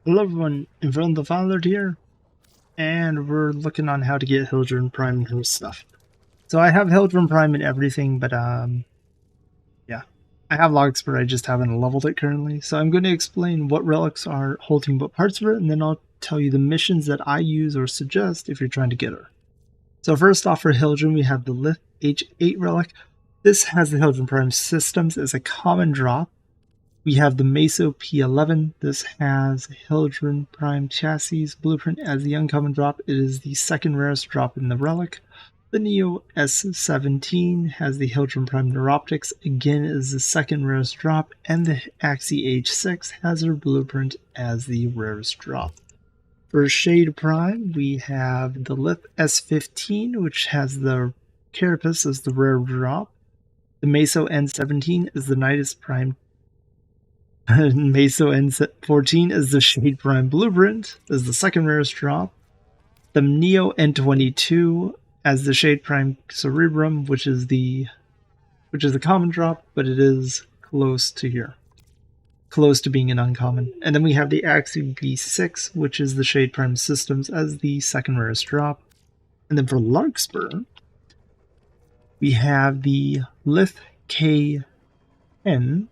Hello everyone, Infernal the Founder here, and we're looking on how to get Hildryn Prime and her stuff. So I have Hildryn Prime and everything, but yeah. I have logs, but I just haven't leveled it currently. So I'm going to explain what relics are holding what parts of it, and then I'll tell you the missions that I use or suggest if you're trying to get her. So first off, for Hildryn, we have the Lith H8 relic. This has the Hildryn Prime systems as a common drop. We have the Meso P11. This has Hildryn Prime chassis blueprint as the uncommon drop. It is the second rarest drop in the relic. The Neo S17 has the Hildryn Prime Neuroptics. Again, is the second rarest drop. And the Axie H6 has her blueprint as the rarest drop. For Shade Prime, we have the Lith S15, which has the Carapace as the rare drop. The Meso N17 is the Nidus Prime. Meso N14 is the Shade Prime Blueprint, is the second rarest drop. The Neo N22 as the Shade Prime Cerebrum, which is a common drop, but it is close to here. Close to being an uncommon. And then we have the Axie B6, which is the Shade Prime Systems as the second rarest drop. And then for Larkspur, we have the Lith K10,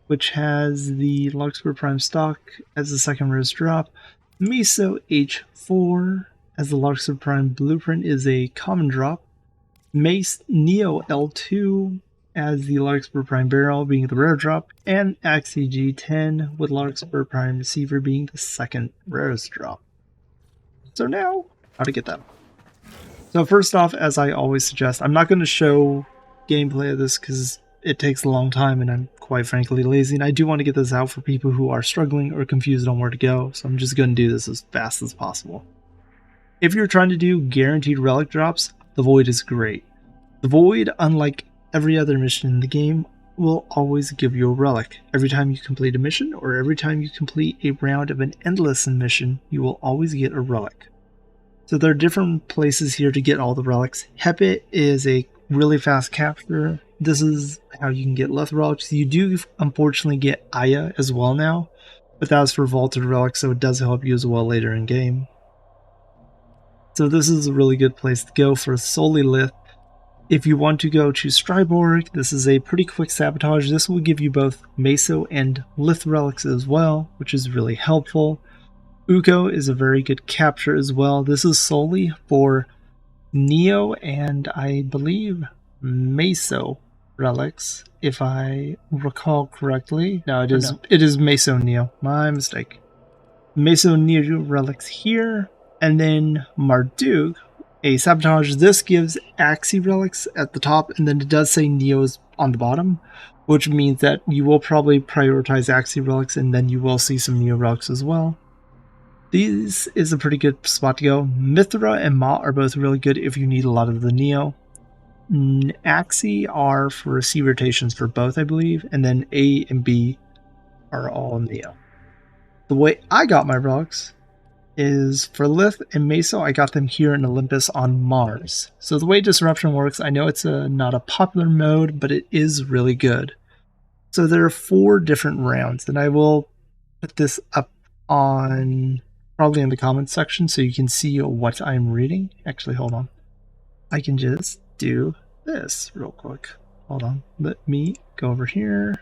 which has the Larkspur Prime stock as the second rarest drop. Meso H4 as the Larkspur Prime Blueprint is a common drop. Mace Neo L2 as the Larkspur Prime Barrel being the rare drop. And Axie G10 with Larkspur Prime Receiver being the second rarest drop. So now, how to get them. So first off, as I always suggest, I'm not going to show gameplay of this because it takes a long time and I'm quite frankly lazy, and I do want to get this out for people who are struggling or confused on where to go, so I'm just going to do this as fast as possible. If you're trying to do guaranteed relic drops, the Void is great. The Void, unlike every other mission in the game, will always give you a relic. Every time you complete a mission, or every time you complete a round of an Endless mission, you will always get a relic. So there are different places here to get all the relics. Hepit is a really fast capture. This is how you can get Lith relics. You do unfortunately get Aya as well now, but that's for vaulted relics, so it does help you as well later in game. So this is a really good place to go for solely Lith. If you want to go to Stryborg, this is a pretty quick sabotage. This will give you both Meso and Lith relics as well, which is really helpful. Uko is a very good capture as well. This is solely for Neo and I believe Meso relics, if I recall correctly. No, it is Meso Neo. My mistake. Meso Neo relics here, and then Marduk, a sabotage. This gives Axie relics at the top, and then it does say Neo's on the bottom, which means that you will probably prioritize Axie relics, and then you will see some Neo relics as well. This is a pretty good spot to go. Mithra and Ma are both really good if you need a lot of the Neo. Axie are for C rotations for both, I believe, and then A and B are all Neo. The way I got my relics is for Lith and Meso, I got them here in Olympus on Mars. So the way Disruption works, I know it's not a popular mode, but it is really good. So there are 4 different rounds, and I will put this up on probably in the comments section so you can see what I'm reading. Actually, hold on. I can just do this real quick. Hold on. Let me go over here,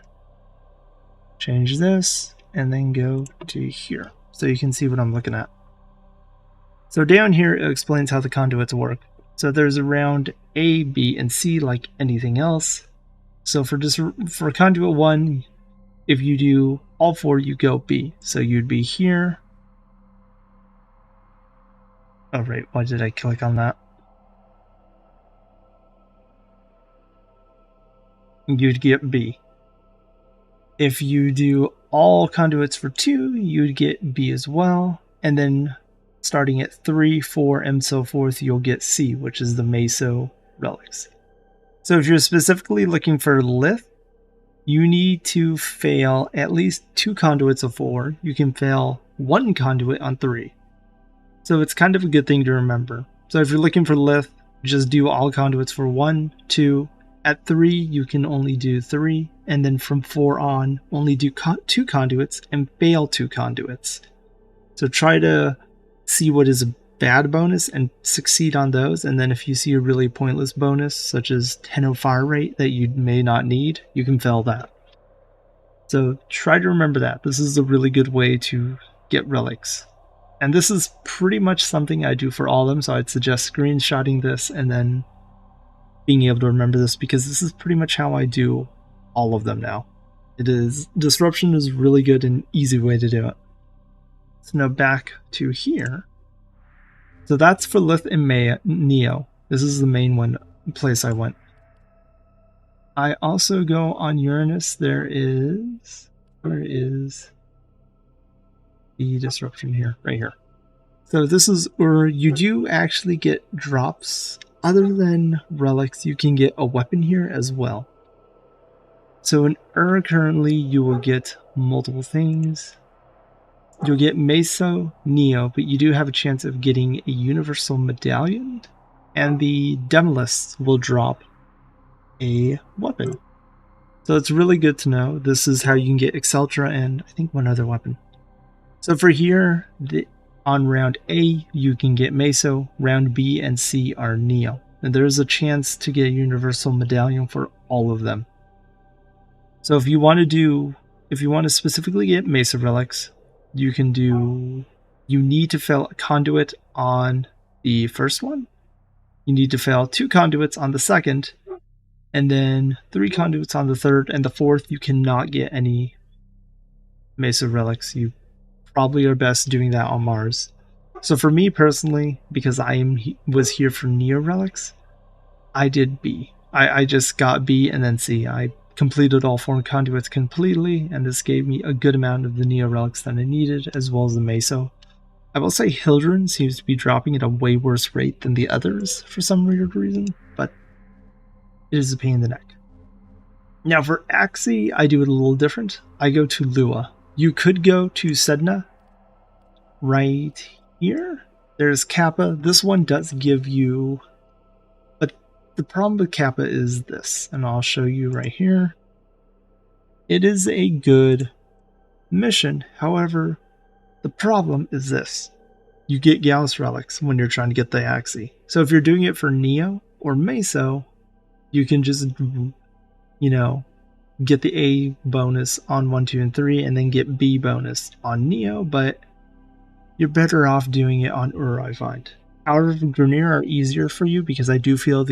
change this, and then go to here so you can see what I'm looking at. So down here, it explains how the conduits work. So there's a round A, B, and C like anything else. So for conduit 1, if you do all 4, you go B. So you'd be here. Oh, right. Why did I click on that? You'd get B. If you do all conduits for 2, you'd get B as well. And then starting at 3, 4, and so forth, you'll get C, which is the Meso relics. So if you're specifically looking for Lith, you need to fail at least 2 conduits of 4. You can fail 1 conduit on 3. So it's kind of a good thing to remember. So if you're looking for Lith, just do all conduits for 1, 2. At 3, you can only do 3. And then from 4 on, only do 2 conduits and fail 2 conduits. So try to see what is a bad bonus and succeed on those, and then if you see a really pointless bonus, such as 10 fire rate that you may not need, you can fail that. So try to remember that. This is a really good way to get relics. And this is pretty much something I do for all of them, so I'd suggest screenshotting this and then being able to remember this, because this is pretty much how I do all of them now. Disruption is really good and easy way to do it. So now back to here. So that's for Lith and Neo. This is the main place I went. I also go on Uranus. Where is the disruption here? Right here. So this is where you do actually get drops. Other than relics, you can get a weapon here as well. So in currently you will get multiple things. You'll get Meso, Neo, but you do have a chance of getting a Universal Medallion, and the Demolists will drop a weapon. So it's really good to know. This is how you can get Exceltra and I think one other weapon. So for here, on round A, you can get Meso, round B and C are Neo. And there's a chance to get a Universal Medallion for all of them. So if you want to specifically get Mesa Relics, you need to fail a conduit on the first one. You need to fail 2 conduits on the second, and then 3 conduits on the third, and the fourth you cannot get any Mesa Relics. You probably are best doing that on Mars. So for me personally, because I was here for Neo Relics, I did B. I just got B and then C. I completed all 4 conduits completely, and this gave me a good amount of the Neo Relics that I needed, as well as the Meso. I will say Hildryn seems to be dropping at a way worse rate than the others for some weird reason, but it is a pain in the neck. Now for Axii, I do it a little different. I go to Lua. You could go to Sedna. Right here, there's Kappa. This one does give you... The problem with Kappa is this, and I'll show you right here. It is a good mission, however, the problem is this. You get Gallus Relics when you're trying to get the Axii. So if you're doing it for Neo or Meso, you can just, get the A bonus on 1, 2, and 3, and then get B bonus on Neo, but you're better off doing it on Ur, I find. However, Grineer are easier for you because I do feel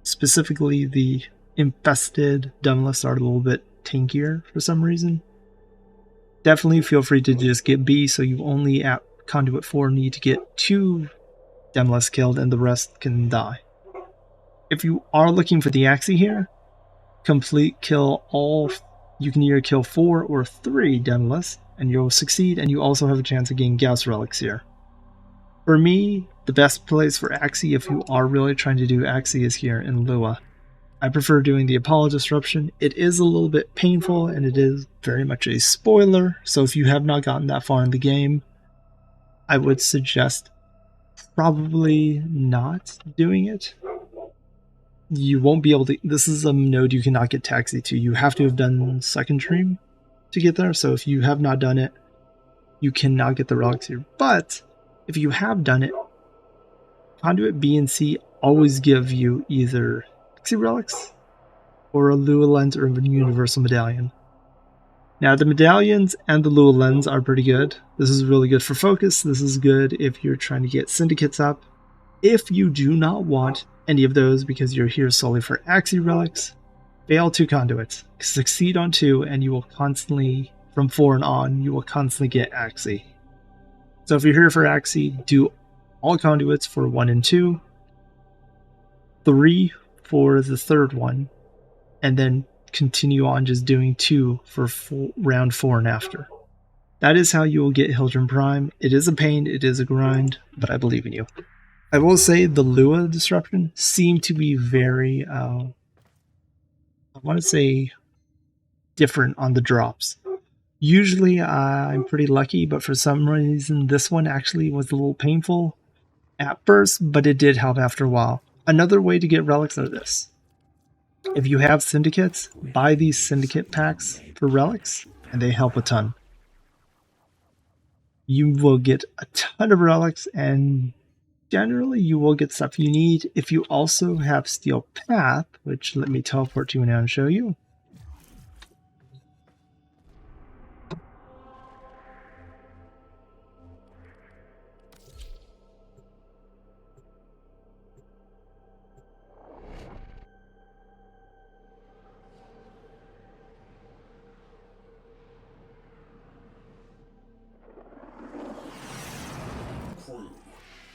specifically the infested Demolists are a little bit tankier for some reason. Definitely feel free to just get B, so you only at Conduit 4 need to get 2 Demolists killed and the rest can die. If you are looking for the Axii here, you can either kill 4 or 3 Demolists and you'll succeed, and you also have a chance of getting Gauss Relics here. For me, the best place for Axii, if you are really trying to do Axii, is here in Lua. I prefer doing the Apollo Disruption. It is a little bit painful, and it is very much a spoiler, so if you have not gotten that far in the game, I would suggest probably not doing it. You won't be able to... This is a node you cannot get taxi to. You have to have done Second Dream to get there, so if you have not done it, you cannot get the relics here. But if you have done it, Conduit B and C always give you either Axii Relics or a Lua Lens or a Universal Medallion. Now the medallions and the Lua Lens are pretty good. This is really good for focus. This is good if you're trying to get syndicates up. If you do not want any of those because you're here solely for Axii Relics, fail 2 conduits. Succeed on 2 and you will constantly, from 4 and on, you will constantly get Axii. So if you're here for Axii, do all conduits for 1 and 2, 3 for the third one, and then continue on just doing 2 for round 4 and after. That is how you will get Hildryn Prime. It is a pain, it is a grind, but I believe in you. I will say the Lua Disruption seemed to be very, I want to say, different on the drops. Usually I'm pretty lucky, but for some reason this one actually was a little painful at first, but it did help after a while. Another way to get relics are this. If you have syndicates, buy these syndicate packs for relics, and they help a ton. you will get a ton of relics, and generally you will get stuff you need. If you also have Steel Path, which let me teleport to you now and show you. Crew,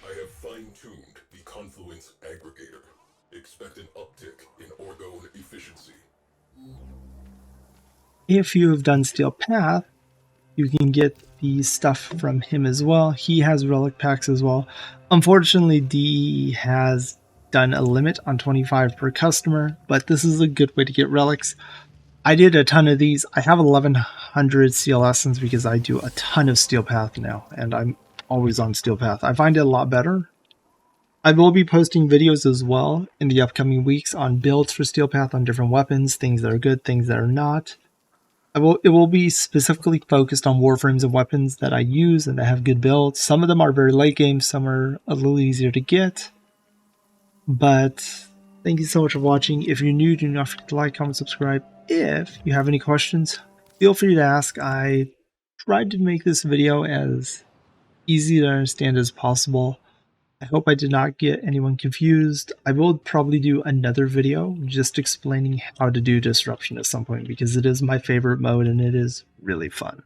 I have fine-tuned the Confluence Aggregator. Expect an uptick in orgone efficiency. If you have done Steel Path, you can get the stuff from him as well. He has relic packs as well. Unfortunately, D has done a limit on 25 per customer, but this is a good way to get relics. I did a ton of these. I have 1100 Steel Essence because I do a ton of Steel Path now, and I'm always on Steel Path. I find it a lot better. I will be posting videos as well in the upcoming weeks on builds for Steel Path, on different weapons, things that are good, things that are not. It will be specifically focused on Warframes and weapons that I use and that have good builds. Some of them are very late game, some are a little easier to get. But thank you so much for watching. If you're new, do not forget to like, comment, subscribe. If you have any questions, feel free to ask. I tried to make this video as easy to understand as possible. I hope I did not get anyone confused. I will probably do another video just explaining how to do disruption at some point because it is my favorite mode and it is really fun.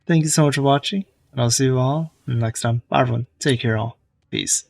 Thank you so much for watching, and I'll see you all next time. Bye everyone. Take care all. Peace.